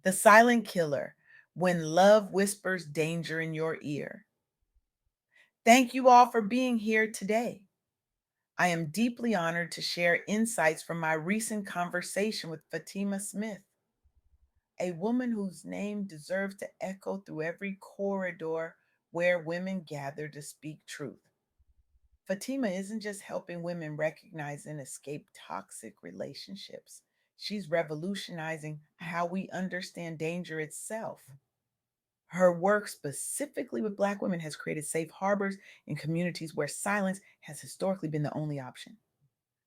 The silent killer, when love whispers danger in your ear. Thank you all for being here today. I am deeply honored to share insights from my recent conversation with Fatima Smith, a woman whose name deserves to echo through every corridor where women gather to speak truth. Fatima isn't just helping women recognize and escape toxic relationships, she's revolutionizing how we understand danger itself. Her work specifically with Black women has created safe harbors in communities where silence has historically been the only option.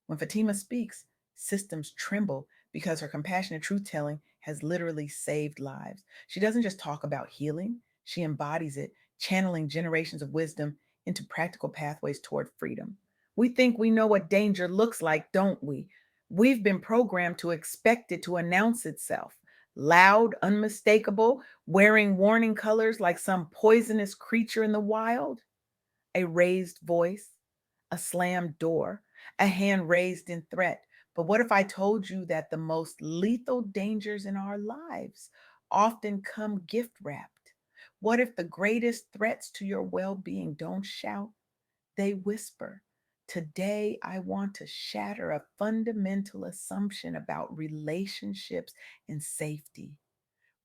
When Fatima speaks, systems tremble because her compassionate truth telling has literally saved lives. She doesn't just talk about healing, she embodies it, channeling generations of wisdom into practical pathways toward freedom. We think we know what danger looks like, don't we? We've been programmed to expect it to announce itself. Loud, unmistakable, wearing warning colors like some poisonous creature in the wild. A raised voice, a slammed door, a hand raised in threat. But what if I told you that the most lethal dangers in our lives often come gift wrapped? What if the greatest threats to your well being don't shout, they whisper? Today, I want to shatter a fundamental assumption about relationships and safety.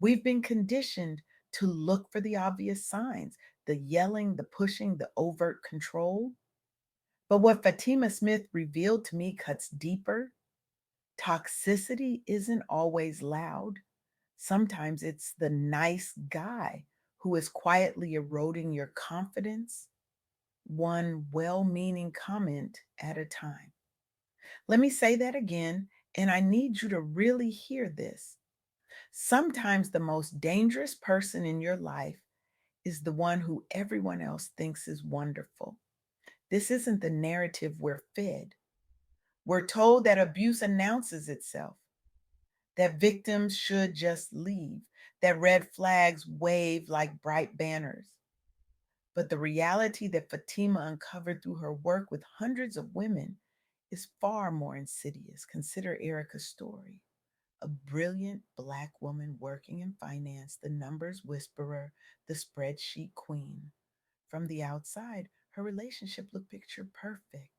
We've been conditioned to look for the obvious signs, the yelling, the pushing, the overt control. But what Fatima Smith revealed to me cuts deeper. Toxicity isn't always loud. Sometimes it's the nice guy who is quietly eroding your confidence, one well meaning comment at a time. Let me say that again, and I need you to really hear this. Sometimes the most dangerous person in your life is the one who everyone else thinks is wonderful. This isn't the narrative we're fed. We're told that abuse announces itself, that victims should just leave, that red flags wave like bright banners. But the reality that Fatima uncovered through her work with hundreds of women is far more insidious. Consider Erica's story, a brilliant Black woman working in finance, the numbers whisperer, the spreadsheet queen. From the outside, her relationship looked picture perfect.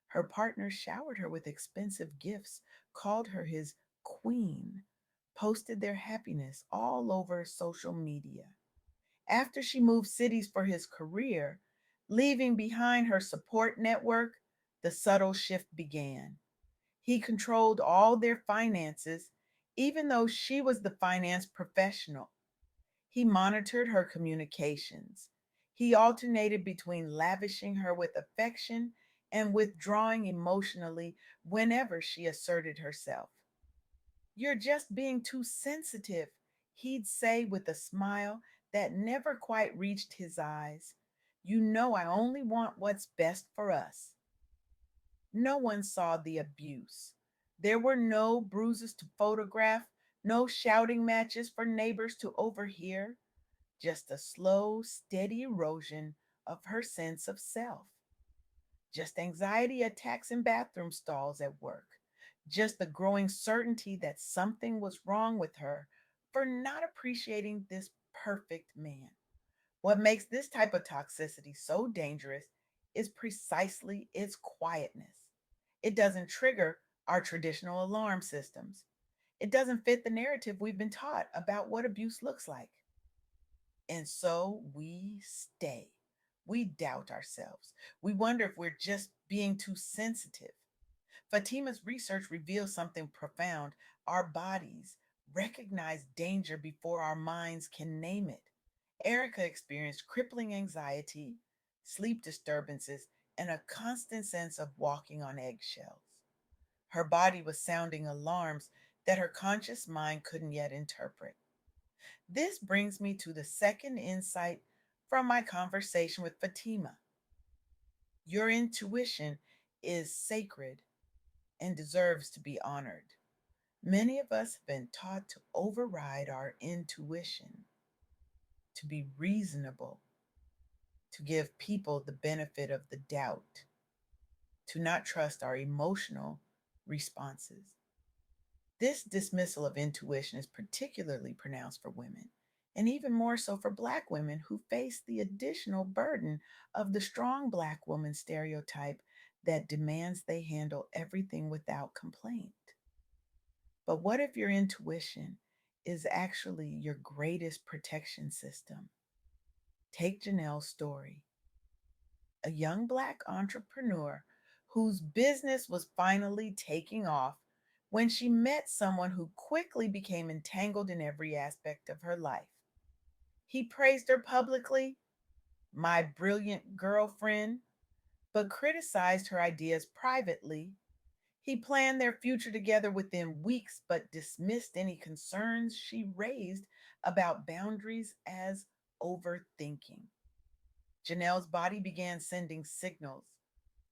Her partner showered her with expensive gifts, called her his queen, posted their happiness all over social media. After she moved cities for his career, leaving behind her support network, the subtle shift began. He controlled all their finances, even though she was the finance professional. He monitored her communications. He alternated between lavishing her with affection and withdrawing emotionally whenever she asserted herself. You're just being too sensitive, he'd say with a smile that never quite reached his eyes. You know, I only want what's best for us. No one saw the abuse. There were no bruises to photograph, no shouting matches for neighbors to overhear, just a slow, steady erosion of her sense of self. Just anxiety attacks in bathroom stalls at work. Just the growing certainty that something was wrong with her for not appreciating this perfect man. What makes this type of toxicity so dangerous is precisely its quietness. It doesn't trigger our traditional alarm systems. It doesn't fit the narrative we've been taught about what abuse looks like. And so we stay. We doubt ourselves. We wonder if we're just being too sensitive. Fatima's research reveals something profound. Our bodies recognize danger before our minds can name it. Erica experienced crippling anxiety, sleep disturbances, and a constant sense of walking on eggshells. Her body was sounding alarms that her conscious mind couldn't yet interpret. This brings me to the second insight from my conversation with Fatima. Your intuition is sacred and deserves to be honored. Many of us have been taught to override our intuition, to be reasonable, to give people the benefit of the doubt, to not trust our emotional responses. This dismissal of intuition is particularly pronounced for women, and even more so for Black women who face the additional burden of the strong Black woman stereotype that demands they handle everything without complaint. But what if your intuition is actually your greatest protection system? Take Janelle's story, a young Black entrepreneur whose business was finally taking off when she met someone who quickly became entangled in every aspect of her life. He praised her publicly, my brilliant girlfriend, but criticized her ideas privately. He planned their future together within weeks, but dismissed any concerns she raised about boundaries as overthinking. Janelle's body began sending signals: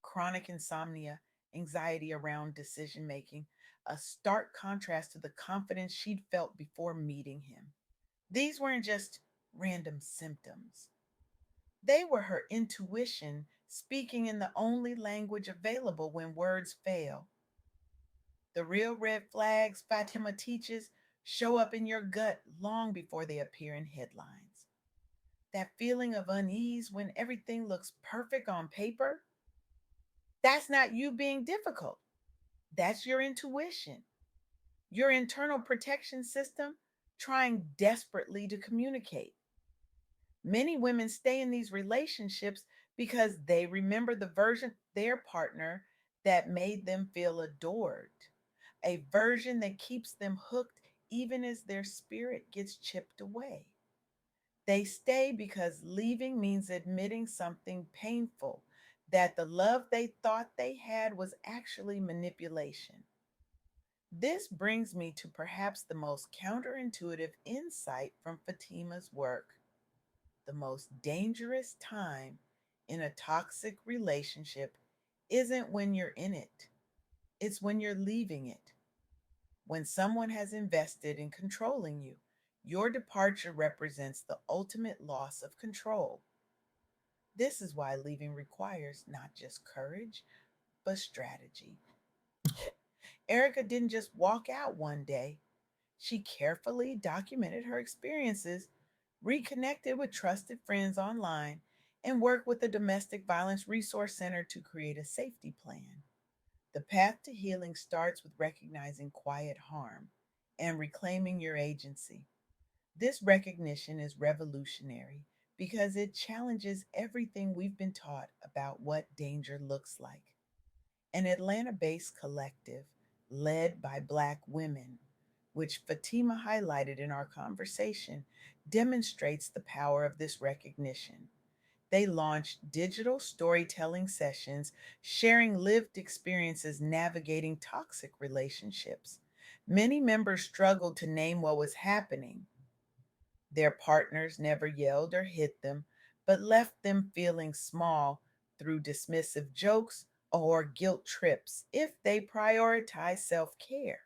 chronic insomnia, anxiety around decision making, a stark contrast to the confidence she'd felt before meeting him. These weren't just random symptoms, they were her intuition speaking in the only language available when words fail. The real red flags Fatima teaches show up in your gut long before they appear in headlines. That feeling of unease when everything looks perfect on paper, that's not you being difficult. That's your intuition, your internal protection system trying desperately to communicate. Many women stay in these relationships because they remember the version of their partner that made them feel adored, a version that keeps them hooked even as their spirit gets chipped away. They stay because leaving means admitting something painful, that the love they thought they had was actually manipulation. This brings me to perhaps the most counterintuitive insight from Fatima's work. The most dangerous time in a toxic relationship isn't when you're in it, it's when you're leaving it. When someone has invested in controlling you, your departure represents the ultimate loss of control. This is why leaving requires not just courage, but strategy. Erica didn't just walk out one day. She carefully documented her experiences, reconnected with trusted friends online, and worked with the Domestic Violence Resource Center to create a safety plan. The path to healing starts with recognizing quiet harm and reclaiming your agency. This recognition is revolutionary because it challenges everything we've been taught about what danger looks like. An Atlanta based collective led by Black women, which Fatima highlighted in our conversation, demonstrates the power of this recognition. They launched digital storytelling sessions, sharing lived experiences navigating toxic relationships. Many members struggled to name what was happening. Their partners never yelled or hit them, but left them feeling small through dismissive jokes or guilt trips if they prioritize self care.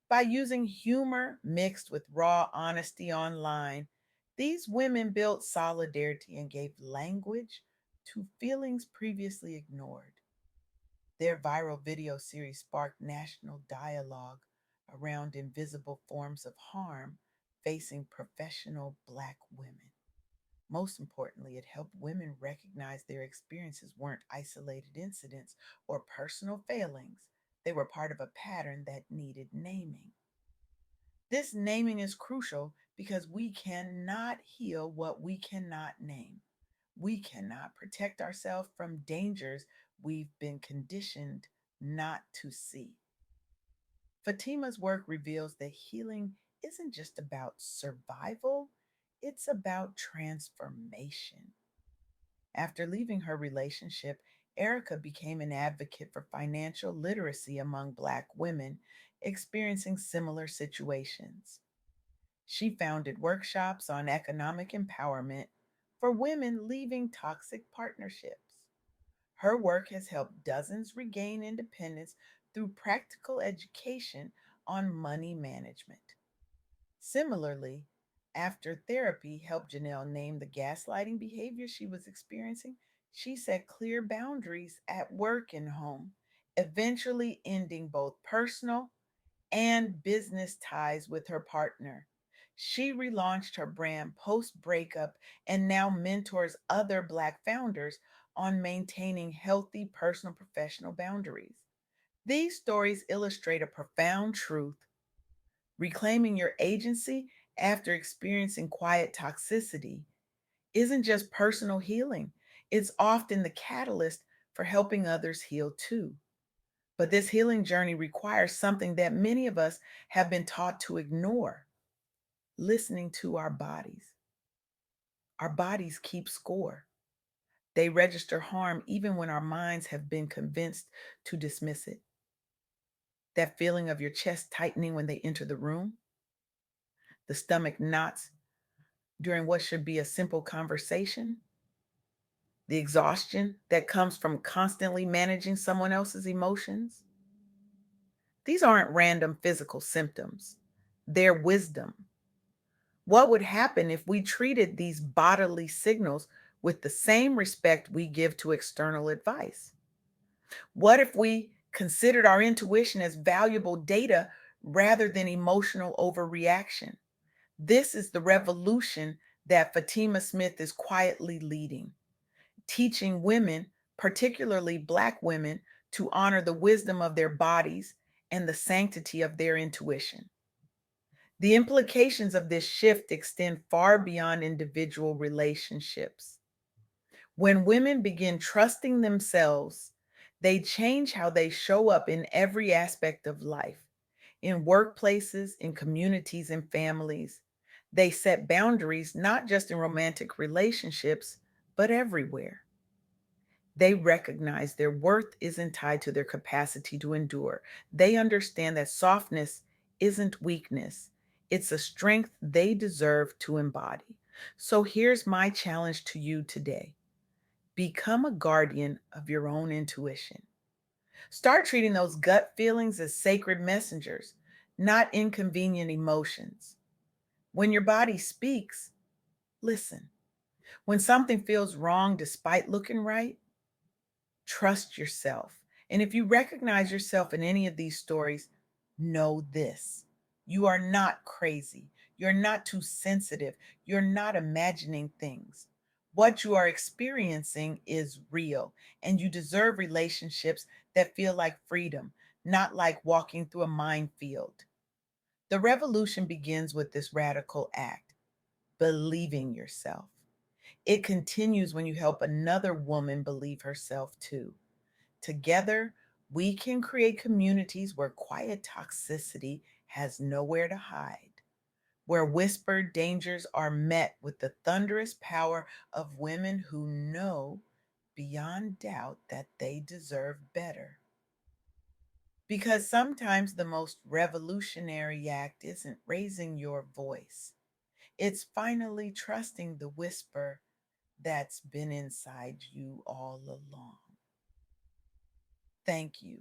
By using humor mixed with raw honesty online, these women built solidarity and gave language to feelings previously ignored. Their viral video series sparked national dialogue around invisible forms of harm facing professional Black women. Most importantly, it helped women recognize their experiences weren't isolated incidents or personal failings. They were part of a pattern that needed naming. This naming is crucial because we cannot heal what we cannot name. We cannot protect ourselves from dangers we've been conditioned not to see. Fatima's work reveals that healing isn't just about survival, it's about transformation. After leaving her relationship, Erica became an advocate for financial literacy among Black women experiencing similar situations. She founded workshops on economic empowerment for women leaving toxic partnerships. Her work has helped dozens regain independence through practical education on money management. Similarly, after therapy helped Janelle name the gaslighting behavior she was experiencing, she set clear boundaries at work and home, eventually ending both personal and business ties with her partner. She relaunched her brand post breakup and now mentors other Black founders on maintaining healthy personal professional boundaries. These stories illustrate a profound truth. Reclaiming your agency after experiencing quiet toxicity isn't just personal healing, it's often the catalyst for helping others heal too. But this healing journey requires something that many of us have been taught to ignore: listening to our bodies. Our bodies keep score. They register harm even when our minds have been convinced to dismiss it. That feeling of your chest tightening when they enter the room, the stomach knots during what should be a simple conversation, the exhaustion that comes from constantly managing someone else's emotions. These aren't random physical symptoms, they're wisdom. What would happen if we treated these bodily signals with the same respect we give to external advice? What if we considered our intuition as valuable data rather than emotional overreaction? This is the revolution that Fatima Smith is quietly leading, teaching women, particularly Black women, to honor the wisdom of their bodies and the sanctity of their intuition. The implications of this shift extend far beyond individual relationships. When women begin trusting themselves, they change how they show up in every aspect of life, in workplaces, in communities, and families. They set boundaries not just in romantic relationships, but everywhere. They recognize their worth isn't tied to their capacity to endure. They understand that softness isn't weakness, it's a strength they deserve to embody. So here's my challenge to you today: become a guardian of your own intuition. Start treating those gut feelings as sacred messengers, not inconvenient emotions. When your body speaks, listen. When something feels wrong despite looking right, trust yourself. And if you recognize yourself in any of these stories, know this: you are not crazy. You're not too sensitive. You're not imagining things. What you are experiencing is real, and you deserve relationships that feel like freedom, not like walking through a minefield. The revolution begins with this radical act: believing yourself. It continues when you help another woman believe herself too. Together, we can create communities where quiet toxicity has nowhere to hide, where whispered dangers are met with the thunderous power of women who know beyond doubt that they deserve better. Because sometimes the most revolutionary act isn't raising your voice, it's finally trusting the whisper that's been inside you all along. Thank you